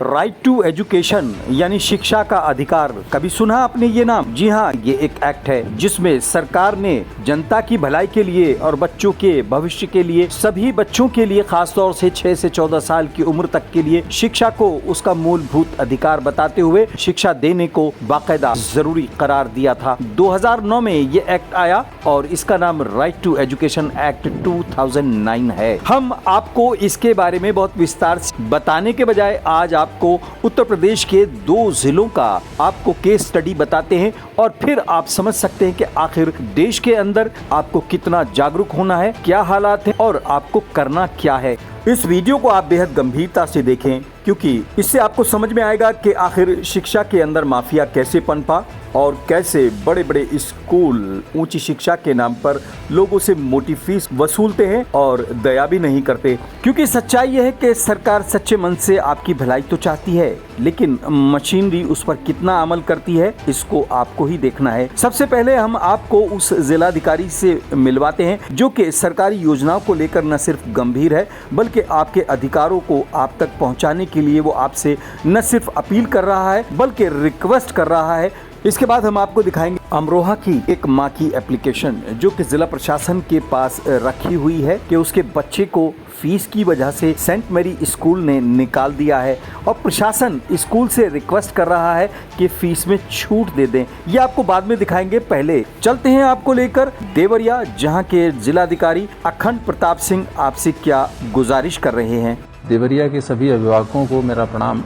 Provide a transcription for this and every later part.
Right to education यानी शिक्षा का अधिकार, कभी सुना आपने ये नाम? जी हाँ, ये एक एक्ट है जिसमें सरकार ने जनता की भलाई के लिए और बच्चों के भविष्य के लिए, सभी बच्चों के लिए, खासतौर से 6 से 14 साल की उम्र तक के लिए शिक्षा को उसका मूलभूत अधिकार बताते हुए शिक्षा देने को बाकायदा जरूरी करार दिया था। 2009 में ये एक्ट आया और इसका नाम राइट टू एजुकेशन एक्ट 2009 है। हम आपको इसके बारे में बहुत विस्तार से बताने के बजाय आज आपको उत्तर प्रदेश के 2 जिलों का आपको केस स्टडी बताते हैं और फिर आप समझ सकते हैं कि आखिर देश के अंदर आपको कितना जागरूक होना है, क्या हालात है और आपको करना क्या है। इस वीडियो को आप बेहद गंभीरता से देखें क्योंकि इससे आपको समझ में आएगा कि आखिर शिक्षा के अंदर माफिया कैसे पनपा और कैसे बड़े बड़े स्कूल ऊंची शिक्षा के नाम पर लोगों से मोटी फीस वसूलते हैं और दया भी नहीं करते। क्योंकि सच्चाई यह है कि सरकार सच्चे मन से आपकी भलाई तो चाहती है, लेकिन मशीनरी उस पर कितना अमल करती है इसको आपको ही देखना है। सबसे पहले हम आपको उस जिलाधिकारी से मिलवाते हैं जो कि सरकारी योजनाओं को लेकर न सिर्फ गंभीर है बल्कि आपके अधिकारों को आप तक पहुंचाने के लिए वो आपसे न सिर्फ अपील कर रहा है बल्कि रिक्वेस्ट कर रहा है। इसके बाद हम आपको दिखाएंगे अमरोहा की एक माँ की एप्लीकेशन जो कि जिला प्रशासन के पास रखी हुई है कि उसके बच्चे को फीस की वजह से सेंट मैरी स्कूल ने निकाल दिया है और प्रशासन स्कूल से रिक्वेस्ट कर रहा है कि फीस में छूट दे दें। ये आपको बाद में दिखाएंगे, पहले चलते हैं आपको लेकर देवरिया जहां के जिलाधिकारी अखंड प्रताप सिंह आपसे क्या गुजारिश कर रहे हैं। देवरिया के सभी अभिभावकों को मेरा प्रणाम।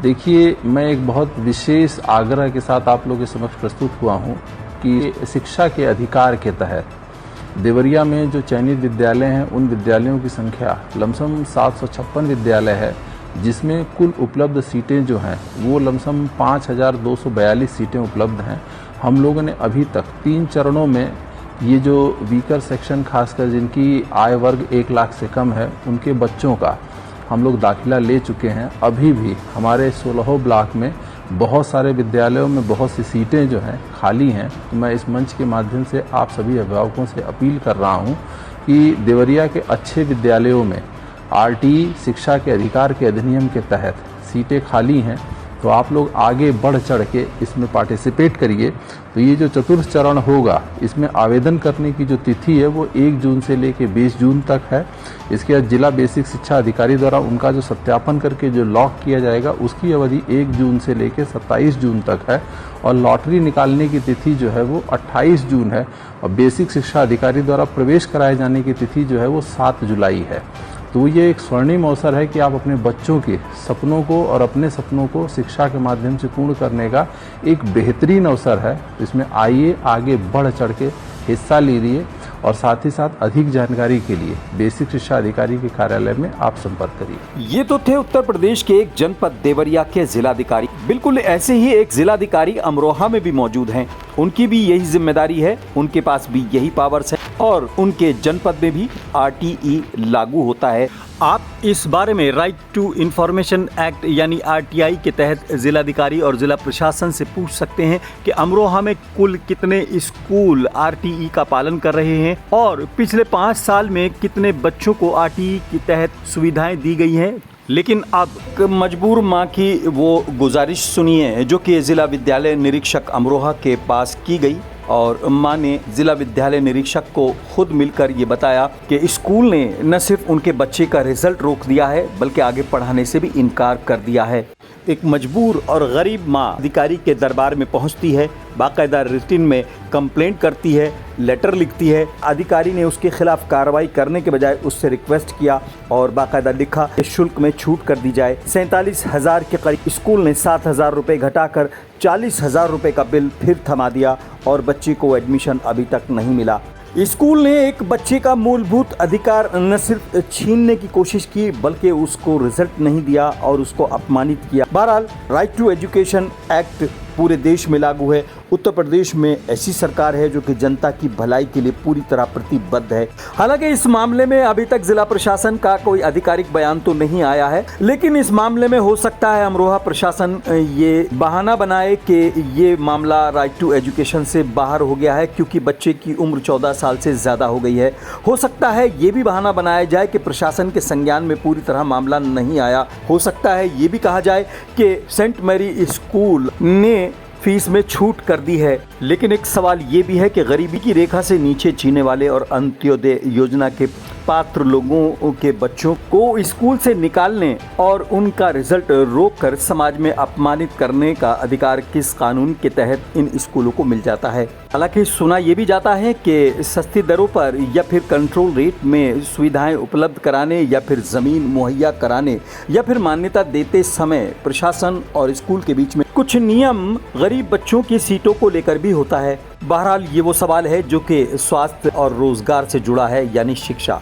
देखिए, मैं एक बहुत विशेष आग्रह के साथ आप लोगों के समक्ष प्रस्तुत हुआ हूं कि शिक्षा के अधिकार के तहत देवरिया में जो चयनित विद्यालय हैं उन विद्यालयों की संख्या लमसम 756 विद्यालय है, जिसमें कुल उपलब्ध सीटें जो हैं वो लमसम 5242 सीटें उपलब्ध हैं। हम लोगों ने अभी तक 3 चरणों में ये जो वीकर सेक्शन, खासकर जिनकी आय वर्ग 1 लाख से कम है, उनके बच्चों का हम लोग दाखिला ले चुके हैं। अभी भी हमारे 16 ब्लॉक में बहुत सारे विद्यालयों में बहुत सी सीटें जो हैं खाली हैं। तो मैं इस मंच के माध्यम से आप सभी अभिभावकों से अपील कर रहा हूं कि देवरिया के अच्छे विद्यालयों में आरटीई शिक्षा के अधिकार के अधिनियम के तहत सीटें खाली हैं, तो आप लोग आगे बढ़ चढ़ के इसमें पार्टिसिपेट करिए। तो ये जो चतुर्थ चरण होगा इसमें आवेदन करने की जो तिथि है वो 1 जून से लेकर 20 जून तक है। इसके बाद जिला बेसिक शिक्षा अधिकारी द्वारा उनका जो सत्यापन करके जो लॉक किया जाएगा उसकी अवधि 1 जून से लेकर 27 जून तक है और लॉटरी निकालने की तिथि जो है वो 28 जून है और बेसिक शिक्षा अधिकारी द्वारा प्रवेश कराए जाने की तिथि जो है वो 7 जुलाई है। तो ये एक स्वर्णिम अवसर है कि आप अपने बच्चों के सपनों को और अपने सपनों को शिक्षा के माध्यम से पूर्ण करने का एक बेहतरीन अवसर है। इसमें आइए, आगे बढ़ चढ़ के हिस्सा लीजिए और साथ ही साथ अधिक जानकारी के लिए बेसिक शिक्षा अधिकारी के कार्यालय में आप संपर्क करिए। ये तो थे उत्तर प्रदेश के एक जनपद देवरिया के जिलाधिकारी। बिल्कुल ऐसे ही एक जिलाधिकारी अमरोहा में भी मौजूद हैं। उनकी भी यही जिम्मेदारी है, उनके पास भी यही पावर्स है और उनके जनपद में भी आरटीई लागू होता है। आप इस बारे में राइट टू इंफॉर्मेशन एक्ट यानी आरटीआई के तहत जिलाधिकारी और जिला प्रशासन से पूछ सकते हैं कि अमरोहा में कुल कितने स्कूल आरटीई का पालन कर रहे हैं और पिछले 5 साल में कितने बच्चों को आरटीई के तहत सुविधाएं दी गई हैं। लेकिन अब मजबूर माँ की वो गुजारिश सुनिए जो कि जिला विद्यालय निरीक्षक अमरोहा के पास की गई और माँ ने जिला विद्यालय निरीक्षक को खुद मिलकर ये बताया कि स्कूल ने न सिर्फ उनके बच्चे का रिजल्ट रोक दिया है बल्कि आगे पढ़ाने से भी इनकार कर दिया है। एक मजबूर और गरीब माँ अधिकारी के दरबार में पहुंचती है, बाकायदा रिटिन में कंप्लेंट करती है, लेटर लिखती है। अधिकारी ने उसके खिलाफ कार्रवाई करने के बजाय उससे रिक्वेस्ट किया और बाकायदा लिखा कि शुल्क में छूट कर दी जाए। 47,000 के करीब स्कूल ने 7,000 रुपये घटाकर 40,000 रुपये का बिल फिर थमा दिया और बच्चे को एडमिशन अभी तक नहीं मिला। स्कूल ने एक बच्चे का मूलभूत अधिकार न सिर्फ छीनने की कोशिश की बल्कि उसको रिजल्ट नहीं दिया और उसको अपमानित किया। बहरहाल राइट टू एजुकेशन एक्ट पूरे देश में लागू है। उत्तर प्रदेश में ऐसी सरकार है जो कि जनता की भलाई के लिए पूरी तरह प्रतिबद्ध है। हालांकि इस मामले में अभी तक जिला प्रशासन का कोई आधिकारिक बयान तो नहीं आया है, लेकिन इस मामले में हो सकता है अमरोहा प्रशासन ये बहाना बनाए कि ये मामला राइट टू एजुकेशन से बाहर हो गया है क्योंकि बच्चे की उम्र 14 साल से ज्यादा हो गई है। हो सकता है ये भी बहाना बनाया जाए कि प्रशासन के संज्ञान में पूरी तरह मामला नहीं आया। हो सकता है ये भी कहा जाए कि सेंट मैरी स्कूल ने फीस में छूट कर दी है। लेकिन एक सवाल ये भी है कि गरीबी की रेखा से नीचे जीने वाले और अंत्योदय योजना के पात्र लोगों के बच्चों को स्कूल से निकालने और उनका रिजल्ट रोककर समाज में अपमानित करने का अधिकार किस कानून के तहत इन स्कूलों को मिल जाता है। हालांकि सुना ये भी जाता है कि सस्ती दरों पर या फिर कंट्रोल रेट में सुविधाएं उपलब्ध कराने या फिर ज़मीन मुहैया कराने या फिर मान्यता देते समय प्रशासन और स्कूल के बीच में कुछ नियम गरीब बच्चों की सीटों को लेकर भी होता है। बहरहाल ये वो सवाल है जो कि स्वास्थ्य और रोजगार से जुड़ा है, यानी शिक्षा।